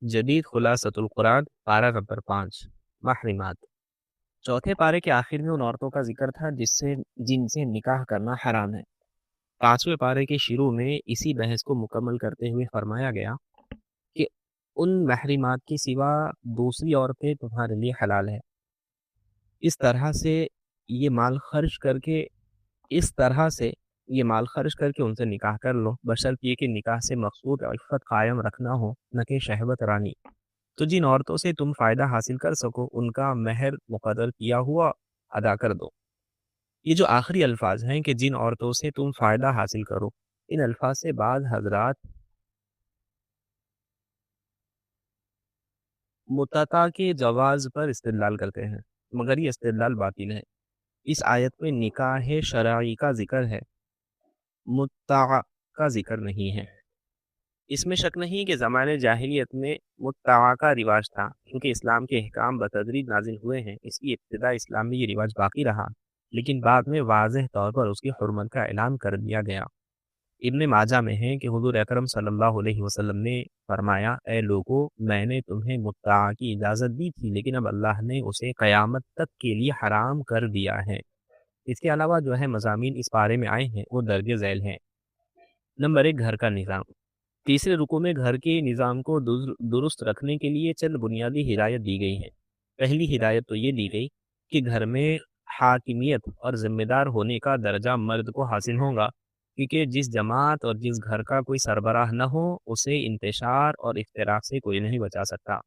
جدید خلاصۃ القرآن پارہ نمبر 5 محرمات۔ چوتھے پارے کے آخر میں ان عورتوں کا ذکر تھا جن سے نکاح کرنا حرام ہے۔ پانچویں پارے کے شروع میں اسی بحث کو مکمل کرتے ہوئے فرمایا گیا کہ ان محرمات کے سوا دوسری عورتیں تمہارے لیے حلال ہے۔ اس طرح سے یہ مال خرچ کر کے ان سے نکاح کر لو، بشرط یہ کہ نکاح سے مقصود عفت قائم رکھنا ہو، نہ کہ شہوت رانی۔ تو جن عورتوں سے تم فائدہ حاصل کر سکو ان کا مہر مقرر کیا ہوا ادا کر دو۔ یہ جو آخری الفاظ ہیں کہ جن عورتوں سے تم فائدہ حاصل کرو، ان الفاظ سے بعض حضرات متعہ کے جواز پر استدلال کرتے ہیں، مگر یہ استدلال باطل ہے۔ اس آیت میں نکاح شرعی کا ذکر ہے، متعہ کا ذکر نہیں ہے۔ اس میں شک نہیں کہ زمانے جاہلیت میں متعہ کا رواج تھا، کیونکہ اسلام کے احکام بتدریج نازل ہوئے ہیں، اس کی ابتدا اسلام میں یہ رواج باقی رہا، لیکن بعد میں واضح طور پر اس کی حرمت کا اعلان کر دیا گیا۔ ابن ماجہ میں ہے کہ حضور اکرم صلی اللہ علیہ وسلم نے فرمایا، اے لوگو، میں نے تمہیں متعہ کی اجازت دی تھی، لیکن اب اللہ نے اسے قیامت تک کے لیے حرام کر دیا ہے۔ اس کے علاوہ جو ہے مضامین اس بارے میں آئے ہیں وہ درج ذیل ہیں۔ نمبر 1، گھر کا نظام۔ تیسرے رکوع میں گھر کے نظام کو درست رکھنے کے لیے چند بنیادی ہدایت دی گئی ہیں۔ پہلی ہدایت تو یہ دی گئی کہ گھر میں حاکمیت اور ذمہ دار ہونے کا درجہ مرد کو حاصل ہوگا، کیونکہ جس جماعت اور جس گھر کا کوئی سربراہ نہ ہو اسے انتشار اور افتراق سے کوئی نہیں بچا سکتا۔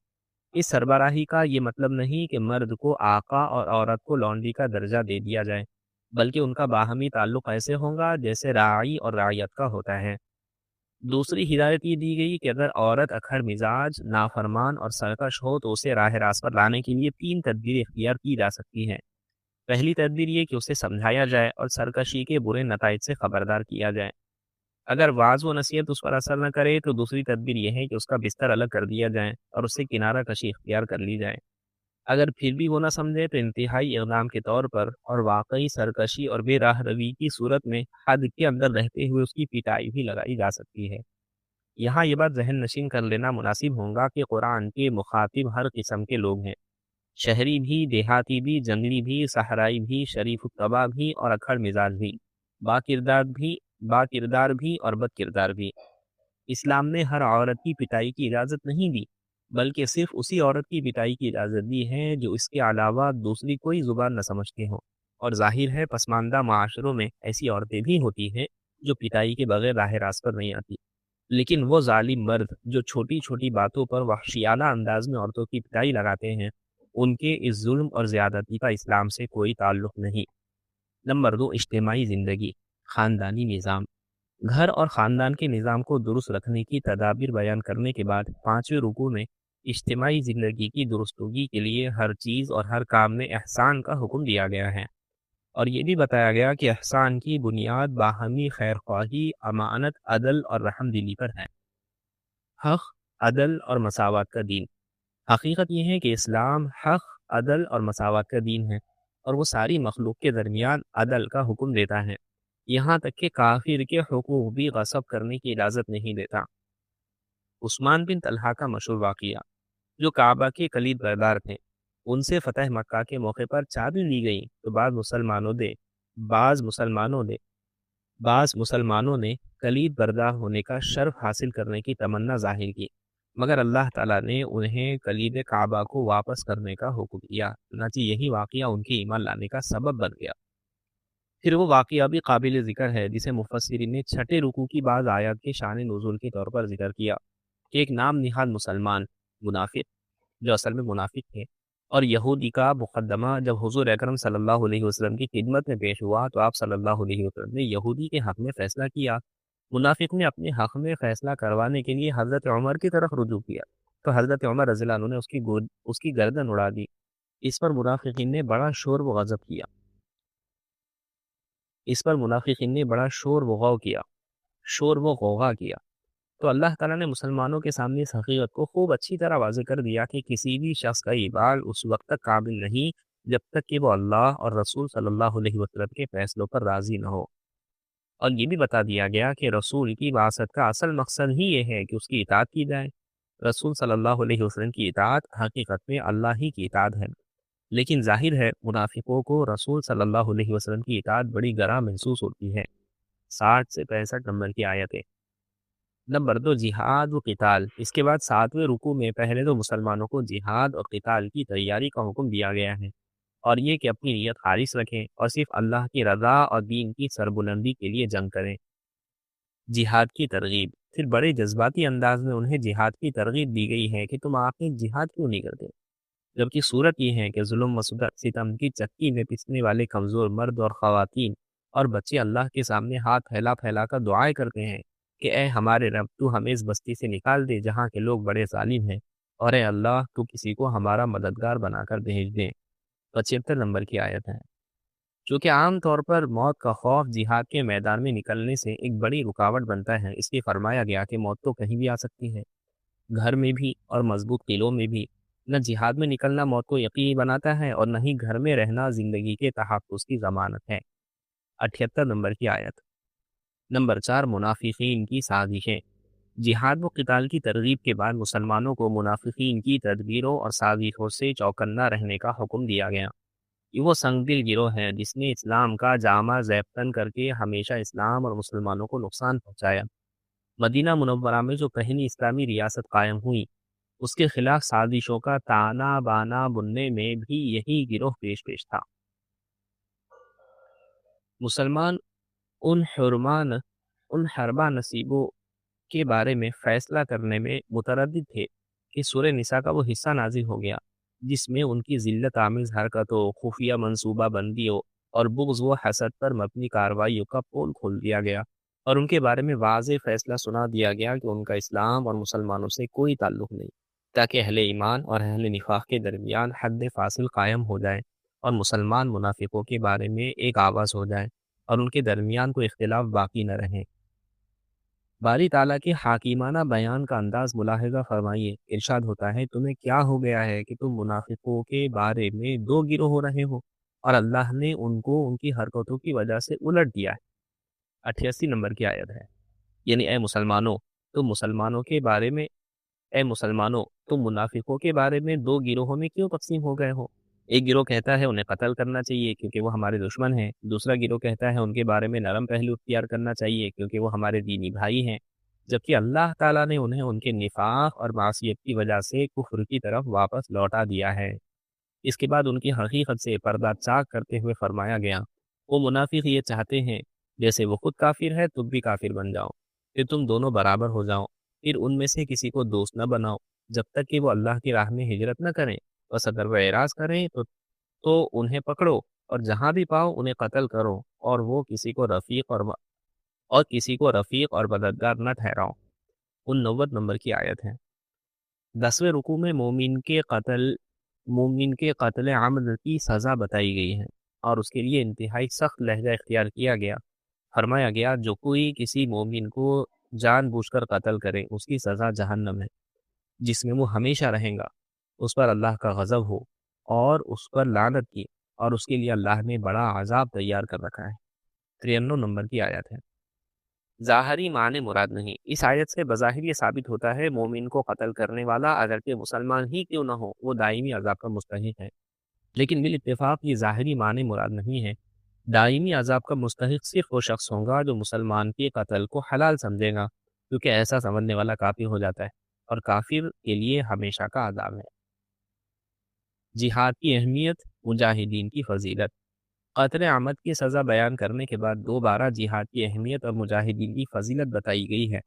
اس سربراہی کا یہ مطلب نہیں کہ مرد کو آقا اور عورت کو لونڈی کا درجہ دے دیا جائے، بلکہ ان کا باہمی تعلق ایسے ہوگا جیسے راعی اور رعیت کا ہوتا ہے۔ دوسری ہدایت یہ دی گئی کہ اگر عورت اکھڑ مزاج، نافرمان اور سرکش ہو تو اسے راہ راست پر لانے کے لیے 3 تدبیریں اختیار کی جا سکتی ہیں۔ پہلی تدبیر یہ کہ اسے سمجھایا جائے اور سرکشی کے برے نتائج سے خبردار کیا جائے۔ اگر واعظ و نصیحت اس پر اثر نہ کرے تو دوسری تدبیر یہ ہے کہ اس کا بستر الگ کر دیا جائے اور اس سے کنارہ کشی اختیار کر لی جائے۔ اگر پھر بھی وہ نہ سمجھے تو انتہائی اقدام کے طور پر اور واقعی سرکشی اور بے راہ روی کی صورت میں حد کے اندر رہتے ہوئے اس کی پٹائی بھی لگائی جا سکتی ہے۔ یہاں یہ بات ذہن نشین کر لینا مناسب ہوگا کہ قرآن کے مخاطب ہر قسم کے لوگ ہیں، شہری بھی، دیہاتی بھی، جنگلی بھی، صحرائی بھی، شریف الطبع بھی اور اکھڑ مزاج بھی، با کردار بھی اور بد کردار بھی۔ اسلام نے ہر عورت کی پٹائی کی اجازت نہیں دی، بلکہ صرف اسی عورت کی پٹائی کی اجازت دی ہے جو اس کے علاوہ دوسری کوئی زبان نہ سمجھتے ہوں، اور ظاہر ہے پسماندہ معاشروں میں ایسی عورتیں بھی ہوتی ہیں جو پٹائی کے بغیر راہ راست پر نہیں آتی، لیکن وہ ظالم مرد جو چھوٹی چھوٹی باتوں پر وحشیانہ انداز میں عورتوں کی پٹائی لگاتے ہیں، ان کے اس ظلم اور زیادتی کا اسلام سے کوئی تعلق نہیں۔ نمبر 2، اجتماعی زندگی، خاندانی نظام۔ گھر اور خاندان کے نظام کو درست رکھنے کی تدابیر بیان کرنے کے بعد 5ویں رکوع میں اجتماعی زندگی کی درستگی کے لیے ہر چیز اور ہر کام میں احسان کا حکم دیا گیا ہے، اور یہ بھی بتایا گیا کہ احسان کی بنیاد باہمی خیر خواہی، امانت، عدل اور رحم دلی پر ہے۔ حق، عدل اور مساوات کا دین۔ حقیقت یہ ہے کہ اسلام حق، عدل اور مساوات کا دین ہے، اور وہ ساری مخلوق کے درمیان عدل کا حکم دیتا ہے، یہاں تک کہ کافر کے حقوق بھی غصب کرنے کی اجازت نہیں دیتا۔ عثمان بن طلحہ کا مشہور واقعہ، جو کعبہ کے کلید بردار تھے، ان سے فتح مکہ کے موقع پر چابی لی گئی تو بعض مسلمانوں نے کلید بردار ہونے کا شرف حاصل کرنے کی تمنا ظاہر کی، مگر اللہ تعالیٰ نے انہیں کلید کعبہ کو واپس کرنے کا حکم دیا، چنانچہ یہی واقعہ ان کے ایمان لانے کا سبب بن گیا۔ پھر وہ واقعہ بھی قابل ذکر ہے جسے مفسرین نے 6 رکوع کی بعض آیات کے شان نزول کے طور پر ذکر کیا کہ ایک نام نہاد مسلمان منافق، جو اصل میں منافق تھے، اور یہودی کا مقدمہ جب حضور اکرم صلی اللہ علیہ وسلم کی خدمت میں پیش ہوا تو آپ صلی اللہ علیہ وسلم نے یہودی کے حق میں فیصلہ کیا۔ منافق نے اپنے حق میں فیصلہ کروانے کے لیے حضرت عمر کی طرف رجوع کیا تو حضرت عمر رضی اللہ عنہ نے اس کی گردن اڑا دی۔ اس پر منافقین نے بڑا شور و غوغا کیا تو اللہ تعالیٰ نے مسلمانوں کے سامنے اس حقیقت کو خوب اچھی طرح واضح کر دیا کہ کسی بھی شخص کا ایمان اس وقت تک قابل نہیں جب تک کہ وہ اللہ اور رسول صلی اللہ علیہ وسلم کے فیصلوں پر راضی نہ ہو، اور یہ بھی بتا دیا گیا کہ رسول کی بعثت کا اصل مقصد ہی یہ ہے کہ اس کی اطاعت کی جائے۔ رسول صلی اللہ علیہ وسلم کی اطاعت حقیقت میں اللہ ہی کی اطاعت ہے، لیکن ظاہر ہے منافقوں کو رسول صلی اللہ علیہ وسلم کی اطاعت بڑی گراں محسوس ہوتی ہے۔ 60 سے 65 نمبر کی آیتیں۔ نمبر 2، جہاد و قتال۔ اس کے بعد 7ویں رکوع میں پہلے تو مسلمانوں کو جہاد اور قتال کی تیاری کا حکم دیا گیا ہے، اور یہ کہ اپنی نیت خالص رکھیں اور صرف اللہ کی رضا اور دین کی سربلندی کے لیے جنگ کریں۔ جہاد کی ترغیب۔ پھر بڑے جذباتی انداز میں انہیں جہاد کی ترغیب دی گئی ہے کہ تم آخر جہاد کیوں نہیں کرتے، جبکہ صورت یہ ہے کہ ظلم و ستم کی چکی میں پسنے والے کمزور مرد اور خواتین اور بچے اللہ کے سامنے ہاتھ پھیلا پھیلا کر دعائیں کرتے ہیں کہ اے ہمارے رب، تو ہمیں اس بستی سے نکال دے جہاں کے لوگ بڑے ظالم ہیں، اور اے اللہ، تو کسی کو ہمارا مددگار بنا کر بھیج دیں۔ 75 نمبر کی آیت ہے۔ چونکہ عام طور پر موت کا خوف جہاد کے میدان میں نکلنے سے ایک بڑی رکاوٹ بنتا ہے، اس لیے فرمایا گیا کہ موت تو کہیں بھی آ سکتی ہے، گھر میں بھی اور مضبوط قلعوں میں بھی۔ نہ جہاد میں نکلنا موت کو یقینی بناتا ہے اور نہ ہی گھر میں رہنا زندگی کے تحفظ کی ضمانت ہے۔ 78 نمبر کی آیت۔ نمبر 4، منافقین کی سازشیں۔ جہاد و قتال کی ترغیب کے بعد مسلمانوں کو منافقین کی تدبیروں اور سازشوں سے چوکنا رہنے کا حکم دیا گیا۔ یہ وہ سنگ دل گروہ ہے جس نے اسلام کا جامع زیب تن کر کے ہمیشہ اسلام اور مسلمانوں کو نقصان پہنچایا۔ مدینہ منورہ میں جو پہلی اسلامی ریاست قائم ہوئی، اس کے خلاف سازشوں کا تانا بانا بننے میں بھی یہی گروہ پیش تھا۔ مسلمان ان حربہ نصیبوں کے بارے میں فیصلہ کرنے میں متردد تھے کہ سورہ نساء کا وہ حصہ نازل ہو گیا جس میں ان کی ذلت آمیز حرکتوں، خفیہ منصوبہ بندیوں اور بغض و حسد پر مبنی کارروائیوں کا پول کھول دیا گیا، اور ان کے بارے میں واضح فیصلہ سنا دیا گیا کہ ان کا اسلام اور مسلمانوں سے کوئی تعلق نہیں، تاکہ اہل ایمان اور اہل نفاق کے درمیان حد فاصل قائم ہو جائے اور مسلمان منافقوں کے بارے میں ایک آواز ہو جائے اور ان کے درمیان کوئی اختلاف باقی نہ رہے۔ باری تعالیٰ کے حاکمانہ بیان کا انداز ملاحظہ فرمائیے۔ ارشاد ہوتا ہے، تمہیں کیا ہو گیا ہے کہ تم منافقوں کے بارے میں دو گروہ ہو رہے ہو، اور اللہ نے ان کو ان کی حرکتوں کی وجہ سے الٹ دیا ہے۔ 88 نمبر کی آیت ہے۔ یعنی اے مسلمانوں، تم منافقوں کے بارے میں دو گروہوں میں کیوں تقسیم ہو گئے ہو؟ ایک گروہ کہتا ہے انہیں قتل کرنا چاہیے کیونکہ وہ ہمارے دشمن ہیں، دوسرا گروہ کہتا ہے ان کے بارے میں نرم پہلو اختیار کرنا چاہیے کیونکہ وہ ہمارے دینی بھائی ہیں، جبکہ اللہ تعالیٰ نے انہیں ان کے نفاق اور معصیت کی وجہ سے کفر کی طرف واپس لوٹا دیا ہے۔ اس کے بعد ان کی حقیقت سے پردہ چاک کرتے ہوئے فرمایا گیا، وہ منافق یہ چاہتے ہیں جیسے وہ خود کافر ہے تم بھی کافر بن جاؤ، پھر تم دونوں برابر ہو جاؤ، پھر ان میں سے کسی کو دوست نہ بناؤ جب تک کہ وہ اللہ کی راہ میں ہجرت نہ کریں، بس اگر وہ اعراض کریں تو انہیں پکڑو اور جہاں بھی پاؤ انہیں قتل کرو، اور وہ کسی کو رفیق اور مددگار نہ ٹھہراؤ۔ 90 نمبر کی آیت ہے۔ 10ویں رکوع میں مومن کے قتل عمد کی سزا بتائی گئی ہے اور اس کے لیے انتہائی سخت لہجہ اختیار کیا گیا۔ فرمایا گیا، جو کوئی کسی مومن کو جان بوجھ کر قتل کرے اس کی سزا جہنم ہے، جس میں وہ ہمیشہ رہیں گا، اس پر اللہ کا غضب ہو اور اس پر لعنت کی، اور اس کے لیے اللہ نے بڑا عذاب تیار کر رکھا ہے۔ 93 نمبر کی آیت ہے۔ ظاہری معنی مراد نہیں۔ اس آیت سے بظاہر یہ ثابت ہوتا ہے مومن کو قتل کرنے والا اگرچہ مسلمان ہی کیوں نہ ہو وہ دائمی عذاب کا مستحق ہے، لیکن بالاتفاق یہ ظاہری معنی مراد نہیں ہے۔ دائمی عذاب کا مستحق صرف وہ شخص ہوگا جو مسلمان کے قتل کو حلال سمجھے گا، کیونکہ ایسا سمجھنے والا کافر ہو جاتا ہے، اور کافر کے لیے ہمیشہ کا عذاب ہے۔ جہاد کی اہمیت، مجاہدین کی فضیلت۔ قتل عمد کی سزا بیان کرنے کے بعد دوبارہ جہاد کی اہمیت اور مجاہدین کی فضیلت بتائی گئی ہے،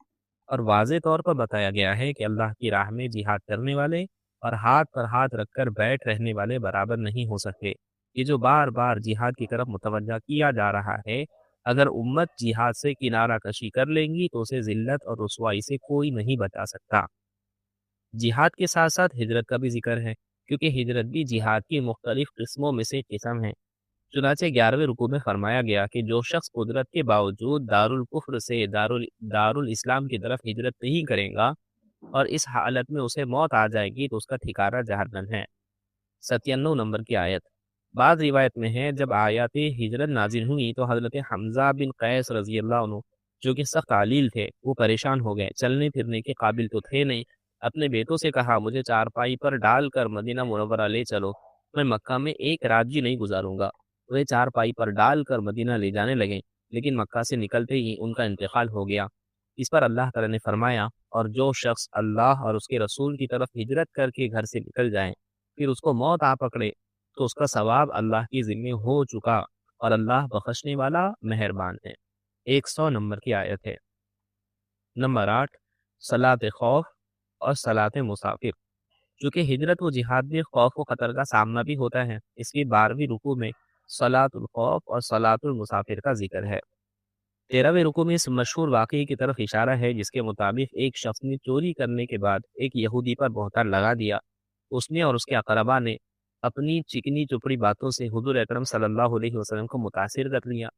اور واضح طور پر بتایا گیا ہے کہ اللہ کی راہ میں جہاد کرنے والے اور ہاتھ پر ہاتھ رکھ کر بیٹھ رہنے والے برابر نہیں ہو سکتے۔ یہ جو بار بار جہاد کی طرف متوجہ کیا جا رہا ہے، اگر امت جہاد سے کنارہ کشی کر لیں گی تو اسے ذلت اور رسوائی سے کوئی نہیں بچا سکتا۔ جہاد کے ساتھ ساتھ ہجرت کا بھی ذکر ہے، کیونکہ ہجرت بھی جہاد کی مختلف قسموں میں سے قسم ہے۔ چنانچہ 11ویں رکوع میں فرمایا گیا کہ جو شخص قدرت کے باوجود دارالکفر سے دارالاسلام کی طرف ہجرت نہیں کرے گا اور اس حالت میں اسے موت آ جائے گی تو اس کا ٹھکانہ جہنم ہے۔ 97 نمبر کی آیت۔ بعض روایت میں ہے جب آیات ہجرت نازل ہوئی تو حضرت حمزہ بن قیس رضی اللہ عنہ جو کہ سخت علیل تھے وہ پریشان ہو گئے، چلنے پھرنے کے قابل تو تھے نہیں، اپنے بیٹوں سے کہا مجھے چارپائی پر ڈال کر مدینہ منورہ لے چلو، میں مکہ میں ایک رات بھی نہیں گزاروں گا۔ وہ چارپائی پر ڈال کر مدینہ لے جانے لگے، لیکن مکہ سے نکلتے ہی ان کا انتقال ہو گیا۔ اس پر اللہ تعالیٰ نے فرمایا، اور جو شخص اللہ اور اس کے رسول کی طرف ہجرت کر کے گھر سے نکل جائے پھر اس کو موت آ پکڑے تو اس کا ثواب اللہ کی ذمہ ہو چکا، اور اللہ بخشنے والا مہربان ہے۔ 100 نمبر کی آیت ہے۔ نمبر 8، صلاۃ خوف اور صلاۃ مسافر۔ چونکہ ہجرت و جہاد میں خوف و خطر کا سامنا بھی ہوتا ہے، اس کی 12ویں رکوع میں صلاۃ الخوف اور صلاۃ المسافر کا ذکر ہے۔ 13ویں رکوع میں اس مشہور واقعے کی طرف اشارہ ہے جس کے مطابق ایک شخص نے چوری کرنے کے بعد ایک یہودی پر بہتان لگا دیا۔ اس نے اور اس کے اقربا نے اپنی چکنی چپڑی باتوں سے حضور اکرم صلی اللہ علیہ وسلم کو متاثر کر لیا۔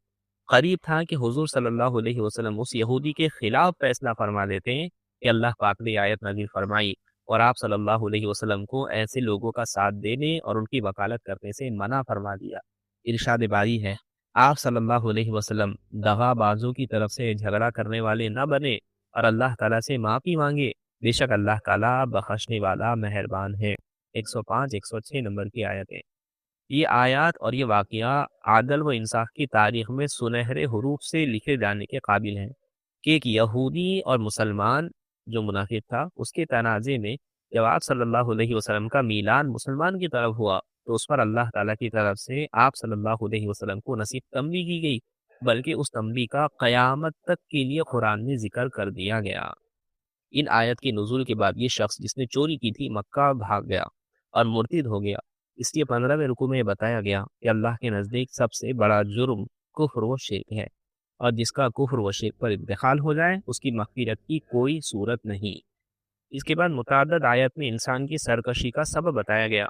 قریب تھا کہ حضور صلی اللہ علیہ وسلم اس یہودی کے خلاف فیصلہ فرما دیتے ہیں کہ اللہ پاک نے آیت نازل فرمائی اور آپ صلی اللہ علیہ وسلم کو ایسے لوگوں کا ساتھ دینے اور ان کی وکالت کرنے سے منع فرما دیا۔ ارشاد باری ہے، آپ صلی اللہ علیہ وسلم دغا بازوں کی طرف سے جھگڑا کرنے والے نہ بنے اور اللہ تعالیٰ سے معافی مانگے، بے شک اللہ تعالیٰ بخشنے والا مہربان ہے۔ 105 106 نمبر کی آیتیں۔ یہ آیات اور یہ واقعہ عدل و انصاف کی تاریخ میں سنہرے حروف سے لکھے جانے کے قابل ہیں کہ ایک یہودی اور مسلمان جو منافق تھا اس کے تنازع میں جب آپ صلی اللہ علیہ وسلم کا میلان مسلمان کی طرف ہوا تو اس پر اللہ تعالیٰ کی طرف سے آپ صلی اللہ علیہ وسلم کو نصیب تنبیہ کی گئی، بلکہ اس تنبیہ کا قیامت تک کے لیے قرآن میں ذکر کر دیا گیا۔ ان آیت کے نزول کے بعد یہ شخص جس نے چوری کی تھی مکہ بھاگ گیا اور مرتد ہو گیا۔ اس لیے 15ویں رکوع میں بتایا گیا کہ اللہ کے نزدیک سب سے بڑا جرم کفر و شرک ہے، اور جس کا کفر و شرک پر انتقال ہو جائے اس کی مغفرت کی کوئی صورت نہیں۔ اس کے بعد متعدد آیت میں انسان کی سرکشی کا سبب بتایا گیا،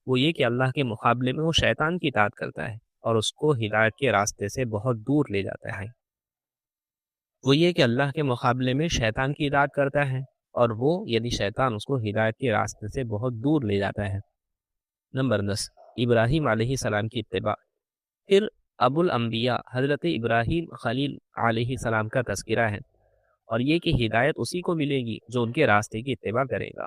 وہ یہ کہ اللہ کے مقابلے میں وہ شیطان کی اطاعت کرتا ہے اور اس کو ہدایت کے راستے سے بہت دور لے جاتا ہے۔ وہ یہ کہ اللہ کے مقابلے میں شیطان کی اطاعت کرتا ہے اور وہ یعنی شیطان اس کو ہدایت کے راستے سے بہت دور لے جاتا ہے۔ نمبر 10، ابراہیم علیہ السلام کی اتباع۔ پھر ابو الانبیاء حضرت ابراہیم خلیل علیہ السلام کا تذکرہ ہے، اور یہ کہ ہدایت اسی کو ملے گی جو ان کے راستے کی اتباع کرے گا۔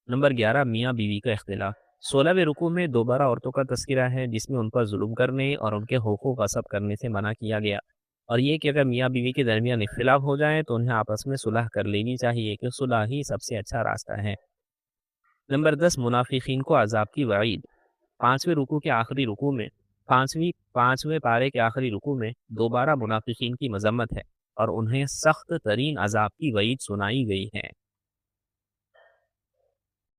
نمبر 11، میاں بیوی کا اختلاف۔ 16ویں رکوع میں دوبارہ عورتوں کا تذکرہ ہے جس میں ان پر ظلم کرنے اور ان کے حقوق غصب کرنے سے منع کیا گیا، اور یہ کہ اگر میاں بیوی کے درمیان اختلاف ہو جائے تو انہیں آپس میں صلح کر لینی چاہیے کہ صلح ہی سب سے اچھا راستہ ہے۔ نمبر 10، منافقین کو عذاب کی وعید۔ 5ویں رکوع کے آخری رکوع میں پانچویں پارے کے آخری رکوع میں دوبارہ منافقین کی مذمت ہے اور انہیں سخت ترین عذاب کی وعید سنائی گئی ہے۔